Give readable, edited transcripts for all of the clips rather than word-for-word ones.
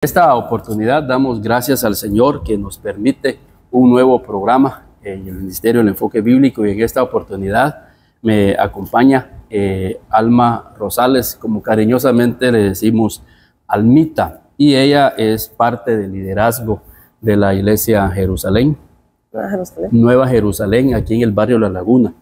Esta oportunidad damos gracias al Señor que nos permite un nuevo programa en el Ministerio del Enfoque Bíblico, y en esta oportunidad me acompaña Alma Rosales, como cariñosamente le decimos Almita, y ella es parte del liderazgo de la Iglesia Jerusalén, Nueva Jerusalén, aquí en el barrio La Laguna.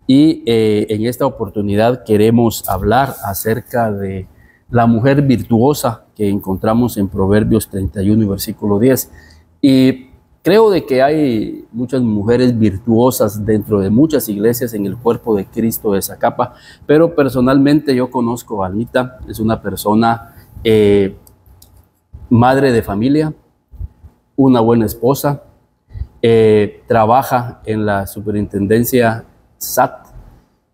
Y en esta oportunidad queremos hablar acerca de la mujer virtuosa que encontramos en Proverbios 31 y versículo 10. Y creo de que hay muchas mujeres virtuosas dentro de muchas iglesias en el cuerpo de Cristo de Zacapa, pero personalmente yo conozco a Almita. Es una persona madre de familia, una buena esposa, trabaja en la superintendencia SAT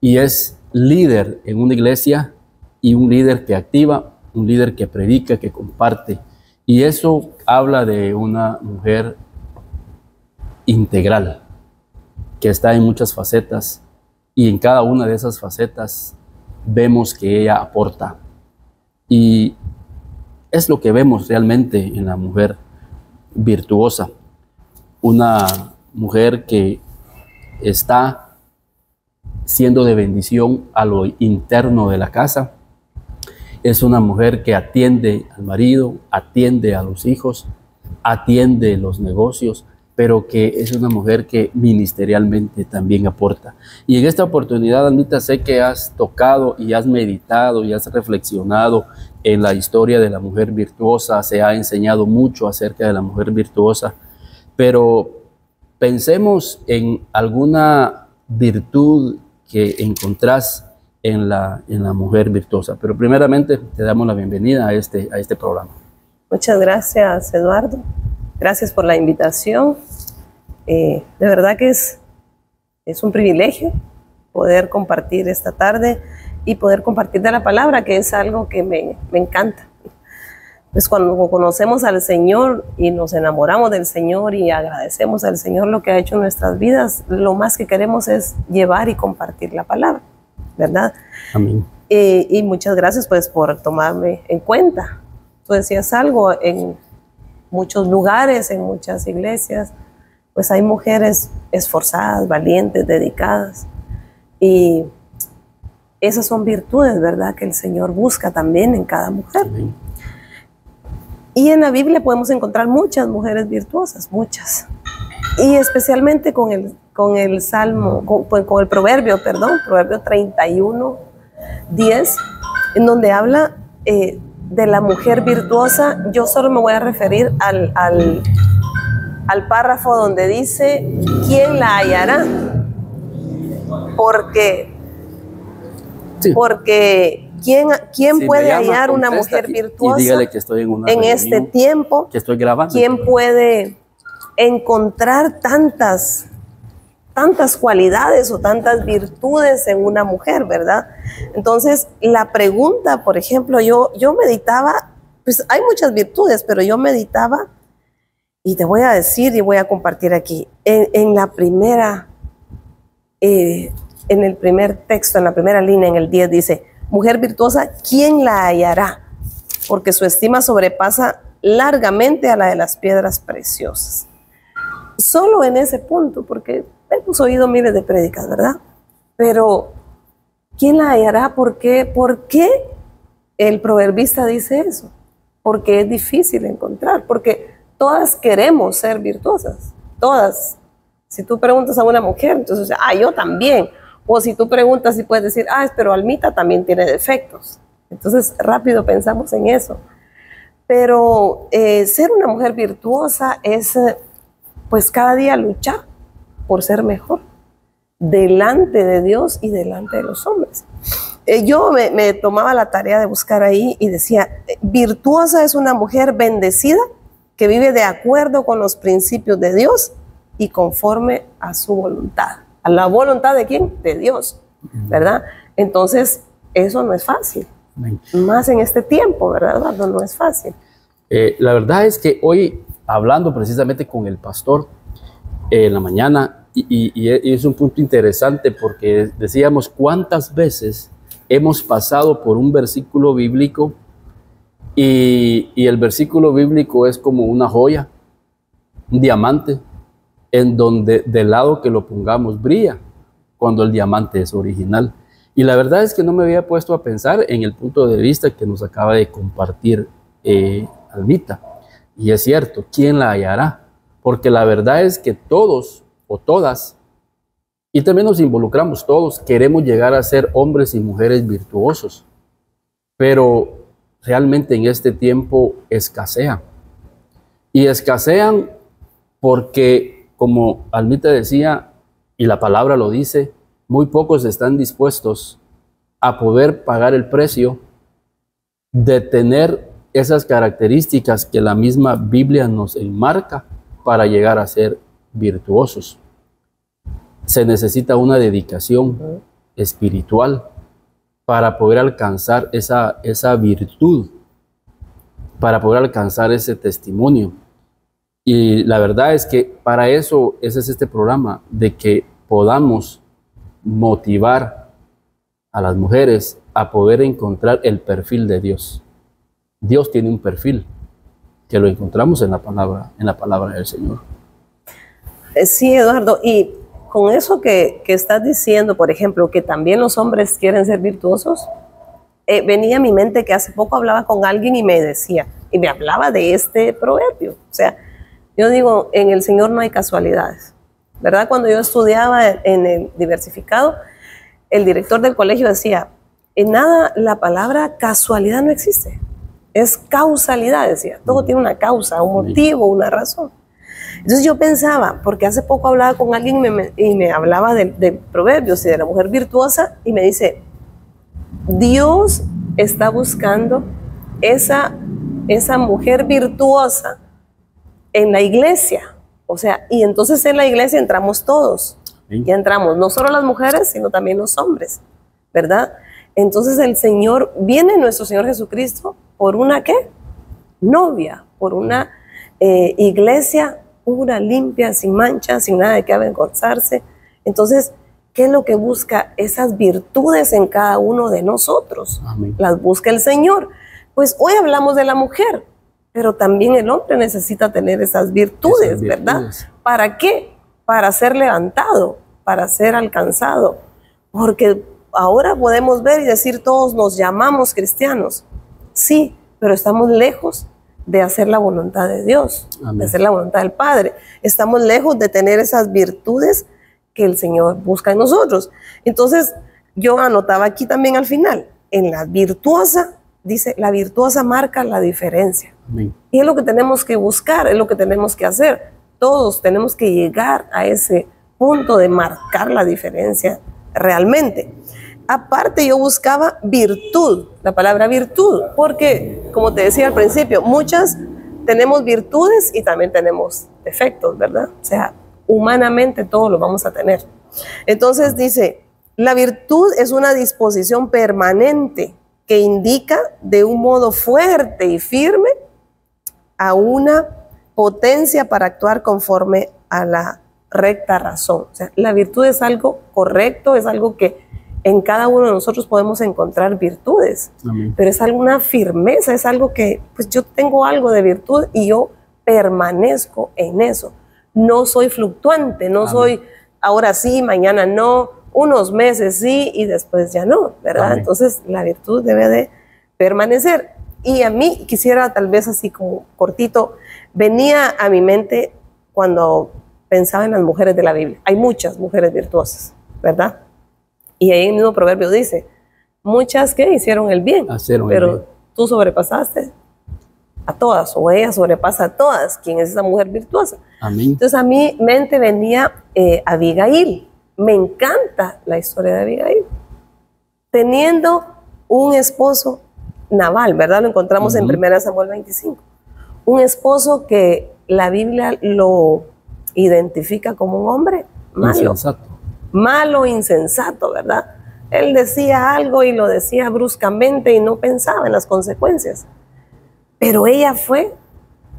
y es líder en una iglesia, y un líder que activa, un líder que predica, que comparte. Y eso habla de una mujer integral, que está en muchas facetas, y en cada una de esas facetas vemos que ella aporta. Y es lo que vemos realmente en la mujer virtuosa. Una mujer que está siendo de bendición a lo interno de la casa. Es una mujer que atiende al marido, atiende a los hijos, atiende los negocios, pero que es una mujer que ministerialmente también aporta. Y en esta oportunidad, Almita, sé que has tocado y has meditado y has reflexionado en la historia de la mujer virtuosa. Se ha enseñado mucho acerca de la mujer virtuosa, pero pensemos en alguna virtud que encontrás en la mujer virtuosa. Pero primeramente te damos la bienvenida a este programa. Muchas gracias, Eduardo. Gracias por la invitación. De verdad que es un privilegio poder compartir esta tarde y poder compartir de la palabra, que es algo que me encanta. Pues cuando conocemos al Señor y nos enamoramos del Señor y agradecemos al Señor lo que ha hecho en nuestras vidas, lo más que queremos es llevar y compartir la palabra, ¿verdad? Amén. Y muchas gracias pues por tomarme en cuenta. Tú decías algo, en muchos lugares, en muchas iglesias, pues hay mujeres esforzadas, valientes, dedicadas, y esas son virtudes, ¿verdad?, que el Señor busca también en cada mujer. Amén. Y en la Biblia podemos encontrar muchas mujeres virtuosas, muchas. Y especialmente con el Salmo, con el Proverbio 31, 10, en donde habla de la mujer virtuosa. Yo solo me voy a referir al párrafo donde dice, ¿quién la hallará? Porque ¿quién puede hallar una mujer virtuosa? Y dígale que estoy en este tiempo, que estoy grabando. ¿Quién puede encontrar tantas cualidades o tantas virtudes en una mujer, verdad? Entonces, la pregunta, por ejemplo, yo meditaba, pues hay muchas virtudes, pero yo meditaba, y te voy a decir y voy a compartir aquí, en el primer texto, en la primera línea, en el 10, dice, mujer virtuosa, ¿quién la hallará? Porque su estima sobrepasa largamente a la de las piedras preciosas. Solo en ese punto, porque hemos oído miles de prédicas, ¿verdad? Pero, ¿quién la hallará? ¿Por qué el proverbista dice eso? Porque es difícil encontrar, porque todas queremos ser virtuosas, todas. Si tú preguntas a una mujer, entonces, yo también. O si tú preguntas y puedes decir, pero Almita también tiene defectos. Entonces, rápido pensamos en eso. Pero ser una mujer virtuosa es, pues, cada día luchar por ser mejor delante de Dios y delante de los hombres. Yo me tomaba la tarea de buscar ahí y decía, virtuosa es una mujer bendecida que vive de acuerdo con los principios de Dios y conforme a su voluntad. ¿A la voluntad de quién? De Dios, ¿verdad? Entonces, eso no es fácil. Amén. Más en este tiempo, ¿verdad? No es fácil. La verdad es que hoy, hablando precisamente con el pastor en la mañana, y es un punto interesante porque decíamos cuántas veces hemos pasado por un versículo bíblico Y el versículo bíblico es como una joya, un diamante, en donde del lado que lo pongamos brilla cuando el diamante es original. Y la verdad es que no me había puesto a pensar en el punto de vista que nos acaba de compartir Almita. Y es cierto, ¿quién la hallará? Porque la verdad es que todos o todas, y también nos involucramos todos, queremos llegar a ser hombres y mujeres virtuosos, pero realmente en este tiempo escasean. Y escasean porque, como Almita decía, y la palabra lo dice, muy pocos están dispuestos a poder pagar el precio de tener esas características que la misma Biblia nos enmarca para llegar a ser virtuosos. Se necesita una dedicación espiritual para poder alcanzar esa virtud, para poder alcanzar ese testimonio. Y la verdad es que para eso ese es este programa, de que podamos motivar a las mujeres a poder encontrar el perfil de Dios. Dios tiene un perfil que lo encontramos en la palabra del Señor. Sí, Eduardo, y con eso que estás diciendo, por ejemplo, que también los hombres quieren ser virtuosos, venía a mi mente que hace poco hablaba con alguien y me decía, y me hablaba de este proverbio. O sea, yo digo, en el Señor no hay casualidades, ¿verdad? Cuando yo estudiaba en el diversificado, el director del colegio decía, en nada la palabra casualidad no existe, es causalidad, decía, todo tiene una causa, un motivo, una razón. Entonces yo pensaba, porque hace poco hablaba con alguien y me hablaba de proverbios y de la mujer virtuosa, y me dice, Dios está buscando esa mujer virtuosa en la iglesia. O sea, y entonces en la iglesia entramos todos. ¿Sí? Y entramos no solo las mujeres, sino también los hombres, ¿verdad? Entonces el Señor, viene nuestro Señor Jesucristo por una, ¿qué? Novia, por una iglesia pura, limpia, sin mancha, sin nada de que avergonzarse. Entonces, ¿qué es lo que busca? Esas virtudes en cada uno de nosotros. Amén. Las busca el Señor. Pues hoy hablamos de la mujer, pero también el hombre necesita tener esas virtudes, ¿verdad? ¿Para qué? Para ser levantado, para ser alcanzado. Porque ahora podemos ver y decir, todos nos llamamos cristianos. Sí, pero estamos lejos de hacer la voluntad de Dios, amén, de hacer la voluntad del Padre. Estamos lejos de tener esas virtudes que el Señor busca en nosotros. Entonces, yo anotaba aquí también al final, en la virtuosa, dice, la virtuosa marca la diferencia. Amén. Y es lo que tenemos que buscar, es lo que tenemos que hacer. Todos tenemos que llegar a ese punto de marcar la diferencia realmente. Aparte, yo buscaba virtud, la palabra virtud, porque, como te decía al principio, muchas tenemos virtudes y también tenemos defectos, ¿verdad? O sea, humanamente todos lo vamos a tener. Entonces dice, la virtud es una disposición permanente que indica de un modo fuerte y firme a una potencia para actuar conforme a la recta razón. O sea, la virtud es algo correcto, es algo que en cada uno de nosotros podemos encontrar virtudes. Amén. Pero es alguna firmeza, es algo que, pues yo tengo algo de virtud y yo permanezco en eso. No soy fluctuante, no Amén. Soy ahora sí, mañana no, unos meses sí y después ya no, ¿verdad? Amén. Entonces la virtud debe de permanecer. Y a mí quisiera tal vez así como cortito, venía a mi mente cuando pensaba en las mujeres de la Biblia. Hay muchas mujeres virtuosas, ¿verdad? Y ahí el mismo proverbio dice, muchas que hicieron el bien, pero tú sobrepasaste a todas, o ella sobrepasa a todas. ¿Quién es esa mujer virtuosa? Amén. Entonces a mi mente venía Abigail. Me encanta la historia de Abigail. Teniendo un esposo Nabal, ¿verdad? Lo encontramos en 1 Samuel 25. Un esposo que la Biblia lo identifica como un hombre malo. Insensato. Malo, insensato, ¿verdad? Él decía algo y lo decía bruscamente y no pensaba en las consecuencias. Pero ella fue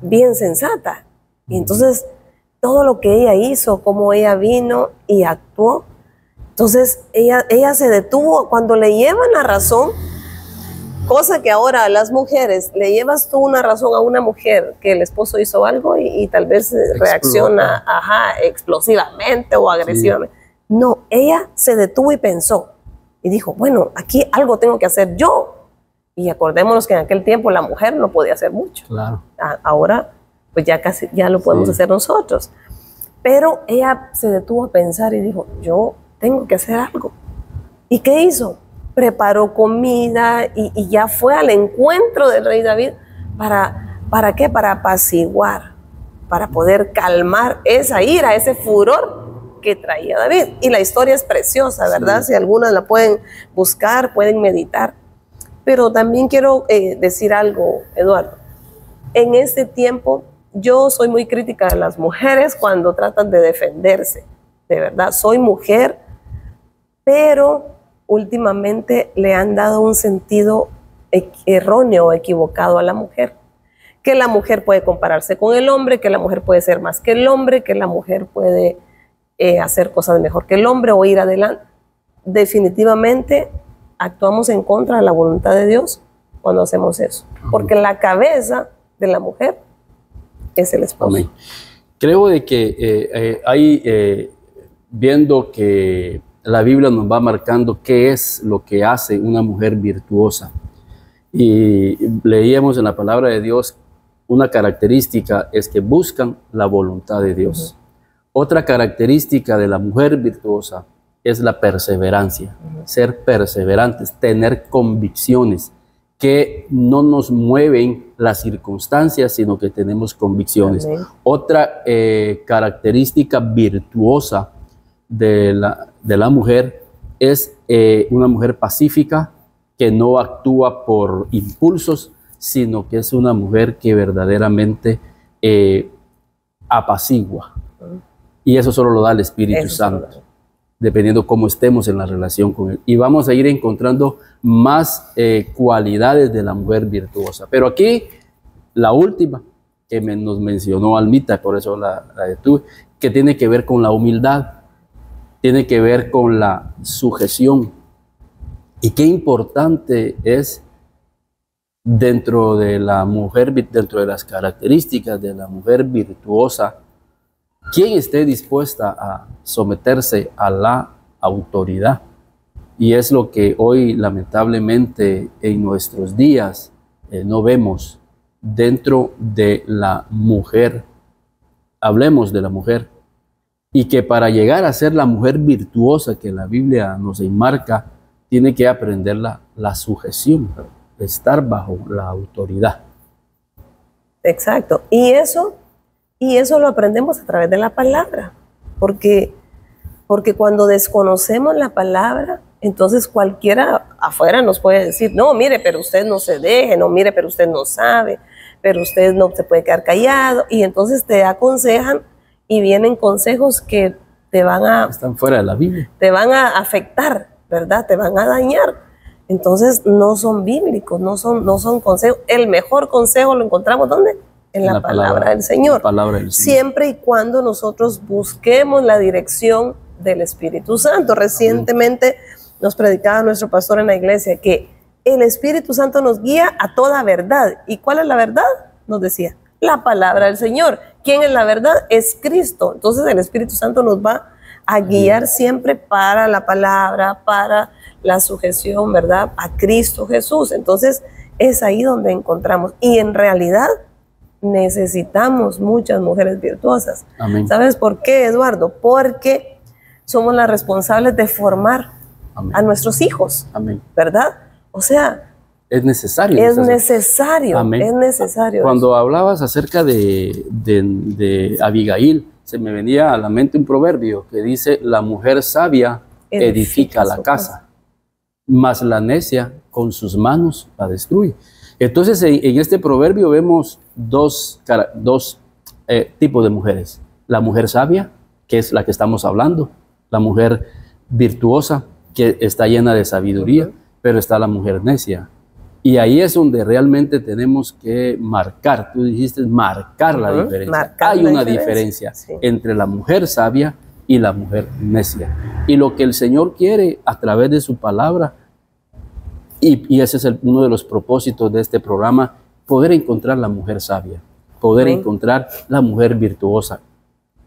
bien sensata. Y entonces todo lo que ella hizo, cómo ella vino y actuó, entonces ella se detuvo. Cuando le llevan la razón, Cosa que ahora a las mujeres, le llevas tú una razón a una mujer que el esposo hizo algo y tal vez reacciona explosivamente o agresivamente. Sí. No, ella se detuvo y pensó y dijo, bueno, aquí algo tengo que hacer yo. Y acordémonos que en aquel tiempo la mujer no podía hacer mucho. Claro. Ahora pues ya lo podemos hacer nosotros. Pero ella se detuvo a pensar y dijo, yo tengo que hacer algo. ¿Y qué hizo? Preparó comida y ya fue al encuentro del rey David. ¿Para qué? Para apaciguar, para poder calmar esa ira, ese furor que traía David. Y la historia es preciosa, ¿verdad? Sí. Si algunas la pueden buscar, pueden meditar. Pero también quiero decir algo, Eduardo. En este tiempo, yo soy muy crítica de las mujeres cuando tratan de defenderse. De verdad, soy mujer, pero últimamente le han dado un sentido erróneo o equivocado a la mujer. Que la mujer puede compararse con el hombre, que la mujer puede ser más que el hombre, que la mujer puede hacer cosas mejor que el hombre o ir adelante. Definitivamente actuamos en contra de la voluntad de Dios cuando hacemos eso. Porque la cabeza de la mujer es el esposo. Amén. Creo de que viendo que la Biblia nos va marcando qué es lo que hace una mujer virtuosa. Y leíamos en la palabra de Dios, una característica es que buscan la voluntad de Dios. Otra característica de la mujer virtuosa es la perseverancia, ser perseverantes, tener convicciones, que no nos mueven las circunstancias, sino que tenemos convicciones. Amén. Otra característica virtuosa de la mujer es una mujer pacífica, que no actúa por impulsos, sino que es una mujer que verdaderamente apacigua. Y eso solo lo da el Espíritu Santo, dependiendo cómo estemos en la relación con Él. Y vamos a ir encontrando más cualidades de la mujer virtuosa. Pero aquí, la última que nos mencionó Almita, por eso la detuve, que tiene que ver con la humildad, tiene que ver con la sujeción. Y qué importante es dentro de la mujer, dentro de las características de la mujer virtuosa, quien esté dispuesta a someterse a la autoridad. Y es lo que hoy lamentablemente en nuestros días no vemos dentro de la mujer. Hablemos de la mujer. Y que para llegar a ser la mujer virtuosa que la Biblia nos enmarca, tiene que aprender la sujeción, estar bajo la autoridad. Exacto. Y eso lo aprendemos a través de la palabra. Porque cuando desconocemos la palabra, entonces cualquiera afuera nos puede decir, no, mire, pero usted no se deje, no, mire, pero usted no sabe, pero usted no se puede quedar callado. Y entonces te aconsejan y vienen consejos que te van a... Están fuera de la Biblia. Te van a afectar, ¿verdad? Te van a dañar. Entonces no son bíblicos, no son consejos. El mejor consejo lo encontramos ¿dónde? En la palabra del Señor. La palabra del Señor. Siempre y cuando nosotros busquemos la dirección del Espíritu Santo. Recientemente nos predicaba nuestro pastor en la iglesia que el Espíritu Santo nos guía a toda verdad. ¿Y cuál es la verdad? Nos decía, la palabra del Señor. ¿Quién es la verdad? Es Cristo. Entonces el Espíritu Santo nos va a guiar siempre para la palabra, para la sujeción, ¿verdad? A Cristo Jesús. Entonces es ahí donde encontramos. Y en realidad necesitamos muchas mujeres virtuosas. Amén. ¿Sabes por qué, Eduardo? Porque somos las responsables de formar Amén. A nuestros hijos. Amén. ¿Verdad? O sea, es necesario. Es necesario. Amén. Es necesario. Cuando hablabas acerca de Abigail, se me venía a la mente un proverbio que dice, la mujer sabia edifica la casa, mas la necia con sus manos la destruye. Entonces en este proverbio vemos dos tipos de mujeres. La mujer sabia, que es la que estamos hablando, la mujer virtuosa, que está llena de sabiduría, pero está la mujer necia. Y ahí es donde realmente tenemos que marcar, tú dijiste marcar la diferencia. Hay una diferencia entre la mujer sabia y la mujer necia. Y lo que el Señor quiere a través de su palabra Y ese es uno de los propósitos de este programa, poder encontrar la mujer sabia, poder encontrar la mujer virtuosa,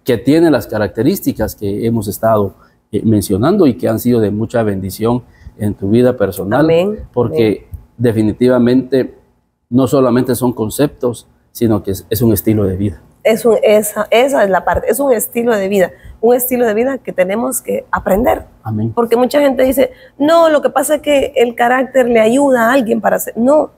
que tiene las características que hemos estado mencionando y que han sido de mucha bendición en tu vida personal. Amén. Porque definitivamente no solamente son conceptos, sino que es un estilo de vida. Esa es la parte, es un estilo de vida que tenemos que aprender. Amén. Porque mucha gente dice, no, lo que pasa es que el carácter le ayuda a alguien para hacer. No,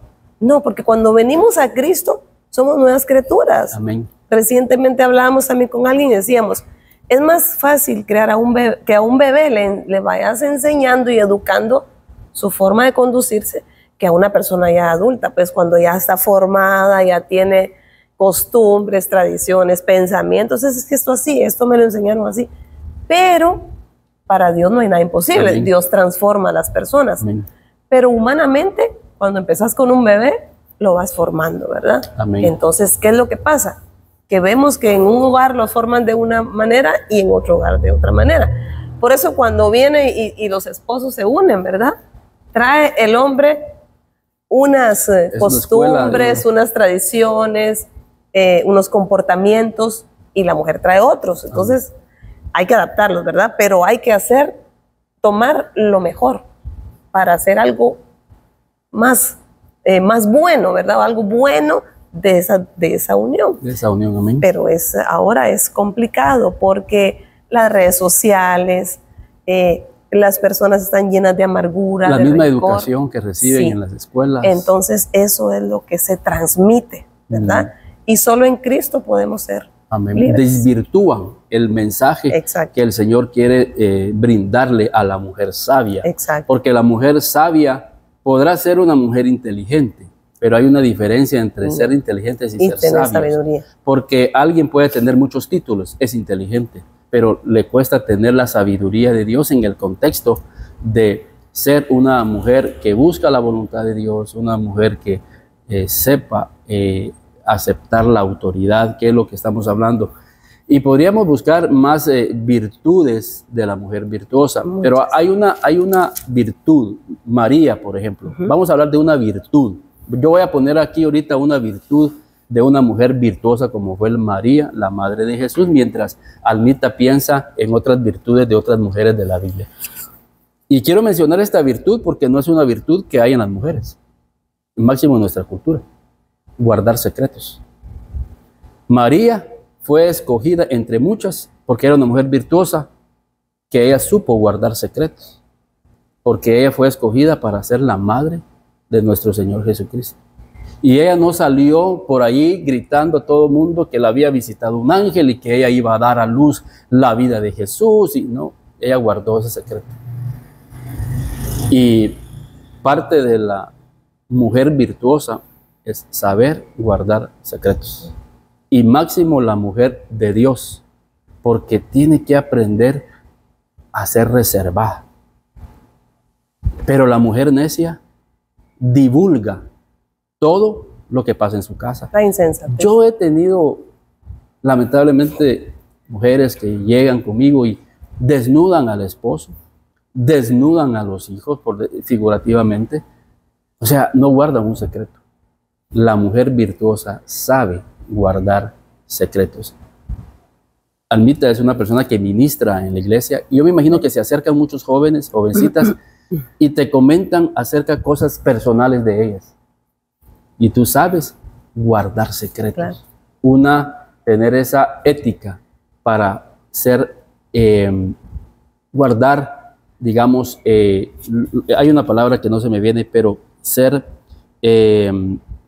porque cuando venimos a Cristo somos nuevas criaturas. Amén. Recientemente hablábamos también con alguien y decíamos, es más fácil crear a un bebé, que a un bebé le vayas enseñando y educando su forma de conducirse, que a una persona ya adulta, pues cuando ya está formada, ya tiene costumbres, tradiciones, pensamientos. Es que esto me lo enseñaron así. Pero para Dios no hay nada imposible. Amén. Dios transforma a las personas. Amén. Pero humanamente, cuando empezás con un bebé, lo vas formando, ¿verdad? Amén. Entonces, ¿qué es lo que pasa? Que vemos que en un hogar lo forman de una manera y en otro hogar de otra manera. Por eso cuando viene y los esposos se unen, ¿verdad? Trae el hombre unas costumbres, unas tradiciones, unos comportamientos, y la mujer trae otros. Entonces hay que adaptarlos, ¿verdad? Pero hay que tomar lo mejor para hacer algo más bueno, ¿verdad? Algo bueno de esa unión. De esa unión, amén. Pero ahora es complicado porque las redes sociales, las personas están llenas de amargura, la de misma rencor. Educación que reciben en las escuelas. Entonces eso es lo que se transmite, ¿verdad? Y solo en Cristo podemos ser libres. Desvirtúan el mensaje que el Señor quiere brindarle a la mujer sabia. Porque la mujer sabia podrá ser una mujer inteligente, pero hay una diferencia entre ser inteligentes y ser sabios. Sabiduría. Porque alguien puede tener muchos títulos, es inteligente, pero le cuesta tener la sabiduría de Dios en el contexto de ser una mujer que busca la voluntad de Dios, una mujer que sepa aceptar la autoridad, que es lo que estamos hablando. Y podríamos buscar más virtudes de la mujer virtuosa, pero hay una virtud, María, por ejemplo. Vamos a hablar de una virtud. Yo voy a poner aquí ahorita una virtud de una mujer virtuosa como fue María, la madre de Jesús, mientras Almita piensa en otras virtudes de otras mujeres de la Biblia. Y quiero mencionar esta virtud porque no es una virtud que hay en las mujeres, máximo en nuestra cultura: guardar secretos. María fue escogida entre muchas porque era una mujer virtuosa, que ella supo guardar secretos, porque ella fue escogida para ser la madre de nuestro Señor Jesucristo. Y ella no salió por ahí gritando a todo el mundo que la había visitado un ángel y que ella iba a dar a luz la vida de Jesús. Y no, ella guardó ese secreto. Y parte de la mujer virtuosa es saber guardar secretos. Y máximo la mujer de Dios, porque tiene que aprender a ser reservada. Pero la mujer necia divulga todo lo que pasa en su casa. La insensatez. Yo he tenido, lamentablemente, mujeres que llegan conmigo y desnudan al esposo, desnudan a los hijos, figurativamente. O sea, no guardan un secreto. La mujer virtuosa sabe guardar secretos. Almita es una persona que ministra en la iglesia y yo me imagino que se acercan muchos jóvenes, jovencitas, y te comentan acerca de cosas personales de ellas. Y tú sabes guardar secretos. Claro. Tener esa ética para guardar, digamos, hay una palabra que no se me viene, pero ser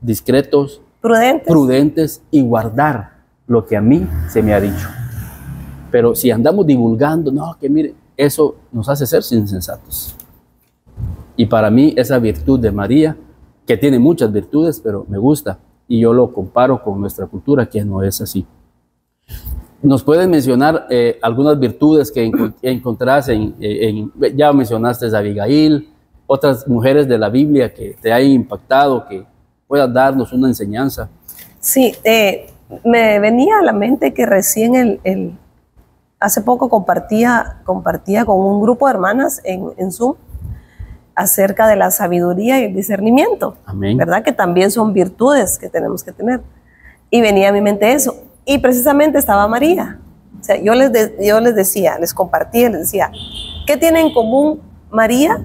discretos, prudentes y guardar lo que a mí se me ha dicho. Pero si andamos divulgando, no, que mire, eso nos hace ser insensatos. Y para mí esa virtud de María, que tiene muchas virtudes, pero me gusta, y yo lo comparo con nuestra cultura, que no es así. ¿Nos pueden mencionar algunas virtudes que encontrás ya mencionaste a Abigail, otras mujeres de la Biblia que te hayan impactado, que puedas darnos una enseñanza? Sí, me venía a la mente que recién hace poco compartía con un grupo de hermanas en Zoom acerca de la sabiduría y el discernimiento, Amén. ¿verdad? Que también son virtudes que tenemos que tener. Y venía a mi mente eso. Y precisamente estaba María. O sea, yo les decía, les compartía, les decía, ¿qué tienen en común María,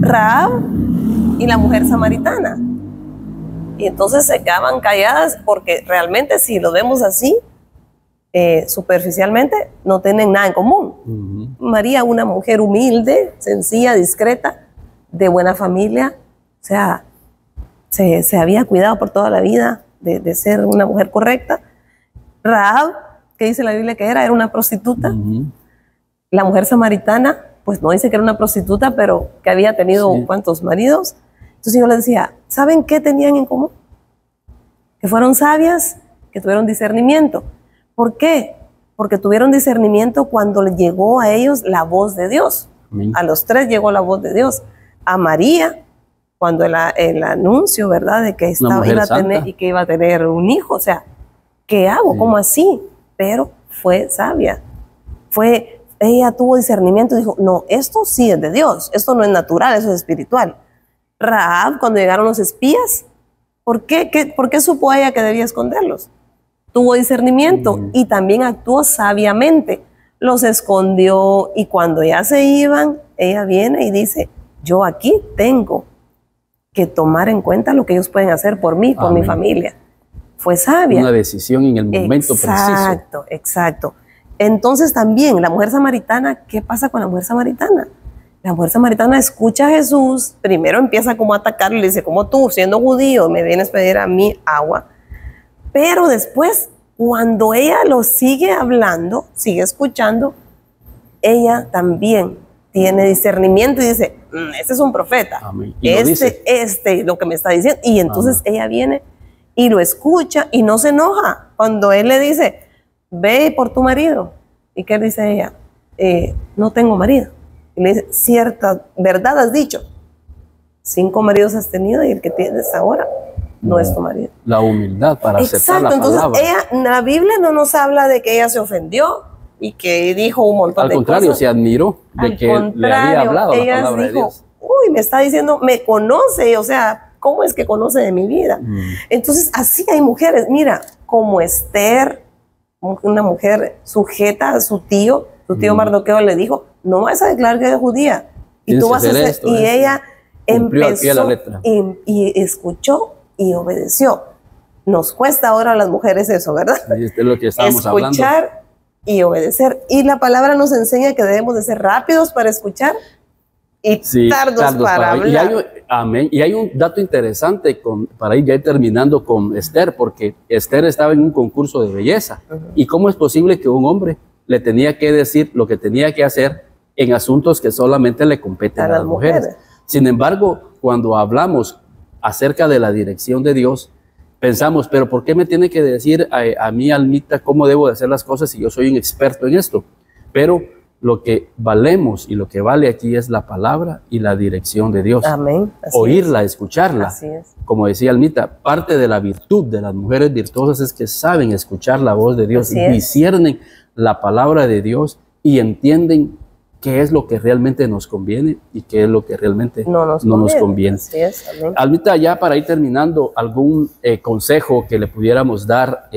Rahab y la mujer samaritana? Y entonces se quedaban calladas porque realmente si lo vemos así, superficialmente, no tienen nada en común. María, una mujer humilde, sencilla, discreta, de buena familia, o sea, se había cuidado por toda la vida de ser una mujer correcta. Rahab, que dice la Biblia que era una prostituta. La mujer samaritana, pues no dice que era una prostituta, pero que había tenido cuántos maridos. Entonces yo les decía, ¿saben qué tenían en común? Que fueron sabias, que tuvieron discernimiento. ¿Por qué? Porque tuvieron discernimiento cuando llegó a ellos la voz de Dios. Amén. A los tres llegó la voz de Dios. A María, cuando el anuncio, ¿verdad? De que iba a tener un hijo. O sea, ¿qué hago? Sí. ¿Cómo así? Pero fue sabia. Ella tuvo discernimiento y dijo, no, esto sí es de Dios. Esto no es natural, eso es espiritual. Rahab, cuando llegaron los espías, ¿por qué supo ella que debía esconderlos? Tuvo discernimiento y también actuó sabiamente. Los escondió y cuando ya se iban, ella viene y dice, yo aquí tengo que tomar en cuenta lo que ellos pueden hacer por mí, por mi familia. Fue sabia. Una decisión en el momento preciso. Exacto. Entonces también la mujer samaritana, ¿qué pasa con la mujer samaritana? La mujer samaritana escucha a Jesús, primero empieza como a atacarle, le dice, como tú, siendo judío, me vienes a pedir a mí agua. Pero después, cuando ella lo sigue hablando, sigue escuchando, ella también tiene discernimiento y dice, este es un profeta. Amén. Lo que me está diciendo. Y entonces ella viene y lo escucha y no se enoja. Cuando él le dice, ve por tu marido. ¿Y qué dice ella? No tengo marido. Y le dice, cierta verdad has dicho. 5 maridos has tenido y el que tienes ahora no es tu marido. La humildad para aceptar la palabra. Entonces la Biblia no nos habla de que ella se ofendió y que dijo un montón de cosas. Al contrario, se admiró de que le había hablado la palabra de Dios. Uy, me está diciendo, me conoce, o sea, ¿cómo es que conoce de mi vida? Entonces, así hay mujeres, mira, como Esther, una mujer sujeta a su tío Mardoqueo le dijo, no vas a declarar que eres judía, y tú vas a hacer, y ella empezó y escuchó y obedeció. Nos cuesta ahora a las mujeres eso, ¿verdad? Es lo que estábamos hablando. Escuchar y obedecer. Y la palabra nos enseña que debemos de ser rápidos para escuchar y tardos para hablar. Y hay un dato interesante para ir ya terminando con Esther, porque Esther estaba en un concurso de belleza. ¿Y cómo es posible que un hombre le tenía que decir lo que tenía que hacer en asuntos que solamente le competen a las mujeres? Sin embargo, cuando hablamos acerca de la dirección de Dios, pensamos, pero ¿por qué me tiene que decir a mí, Almita, cómo debo de hacer las cosas si yo soy un experto en esto? Pero lo que valemos y lo que vale aquí es la palabra y la dirección de Dios. Amén. Oírla, escucharla. Así es. Como decía Almita, parte de la virtud de las mujeres virtuosas es que saben escuchar la voz de Dios, disciernen la palabra de Dios y entienden qué es lo que realmente nos conviene y qué es lo que realmente no nos conviene. Así es. Amén. Almita, ya para ir terminando, ¿algún consejo que le pudiéramos dar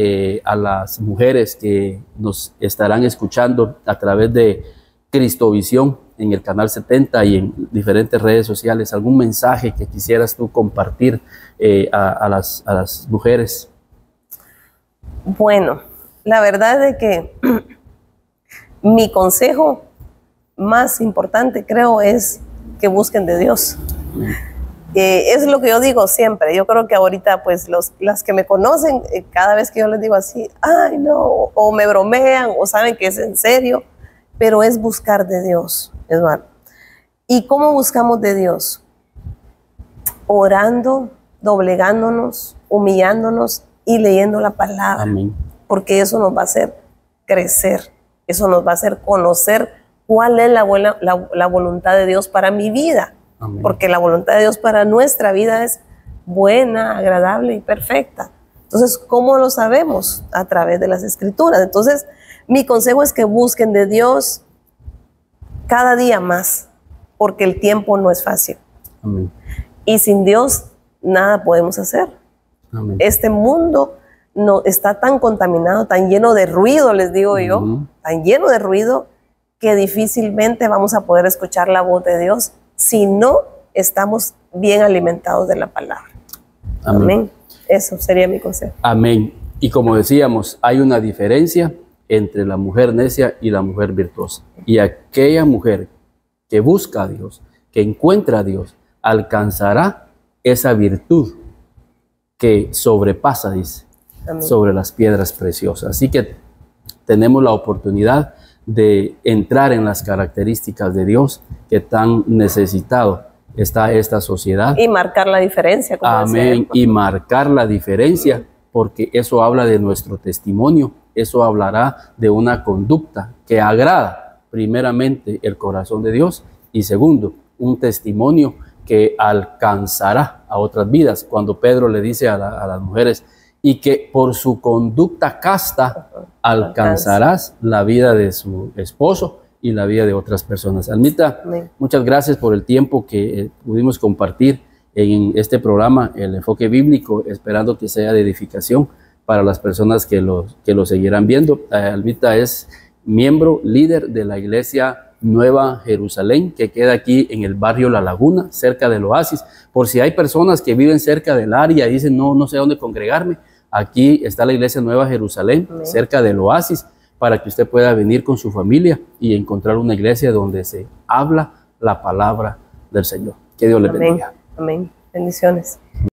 a las mujeres que nos estarán escuchando a través de Cristovisión en el canal 70 y en diferentes redes sociales? ¿Algún mensaje que quisieras tú compartir a las mujeres? Bueno, la verdad es que mi consejo más importante, creo, es que busquen de Dios. Es lo que yo digo siempre. Yo creo que ahorita, pues, las que me conocen, cada vez que yo les digo así, ay, no, o me bromean, o saben que es en serio, pero es buscar de Dios, Eduardo. ¿Y cómo buscamos de Dios? Orando, doblegándonos, humillándonos y leyendo la palabra. Amén. Porque eso nos va a hacer crecer, eso nos va a hacer conocer cuál es la voluntad de Dios para mi vida. Amén. Porque la voluntad de Dios para nuestra vida es buena, agradable y perfecta. Entonces, ¿cómo lo sabemos? A través de las Escrituras. Entonces, mi consejo es que busquen de Dios cada día más, porque el tiempo no es fácil. Amén. Y sin Dios nada podemos hacer. Amén. Este mundo no está tan contaminado, tan lleno de ruido, les digo yo, tan lleno de ruido, que difícilmente vamos a poder escuchar la voz de Dios si no estamos bien alimentados de la palabra. Amén. Amén. Eso sería mi consejo. Amén. Y como decíamos, hay una diferencia entre la mujer necia y la mujer virtuosa. Y aquella mujer que busca a Dios, que encuentra a Dios, alcanzará esa virtud que sobrepasa, dice, Amén. sobre las piedras preciosas. Así que tenemos la oportunidad de entrar en las características de Dios que tan necesitado está esta sociedad. Y marcar la diferencia. Como Amén. Y marcar la diferencia, porque eso habla de nuestro testimonio, eso hablará de una conducta que agrada primeramente el corazón de Dios y segundo, un testimonio que alcanzará a otras vidas. Cuando Pedro le dice a las mujeres, y que por su conducta casta alcanzarás la vida de su esposo y la vida de otras personas. Almita, Amén. Muchas gracias por el tiempo que pudimos compartir en este programa, El Enfoque Bíblico, esperando que sea de edificación para las personas que lo seguirán viendo. Almita es miembro, líder de la iglesia Nueva Jerusalén, que queda aquí en el barrio La Laguna, cerca del Oasis. Por si hay personas que viven cerca del área y dicen, no sé dónde congregarme, aquí está la iglesia Nueva Jerusalén, Amén. cerca del Oasis, para que usted pueda venir con su familia y encontrar una iglesia donde se habla la palabra del Señor. Que Dios le bendiga. Amén. Bendiciones.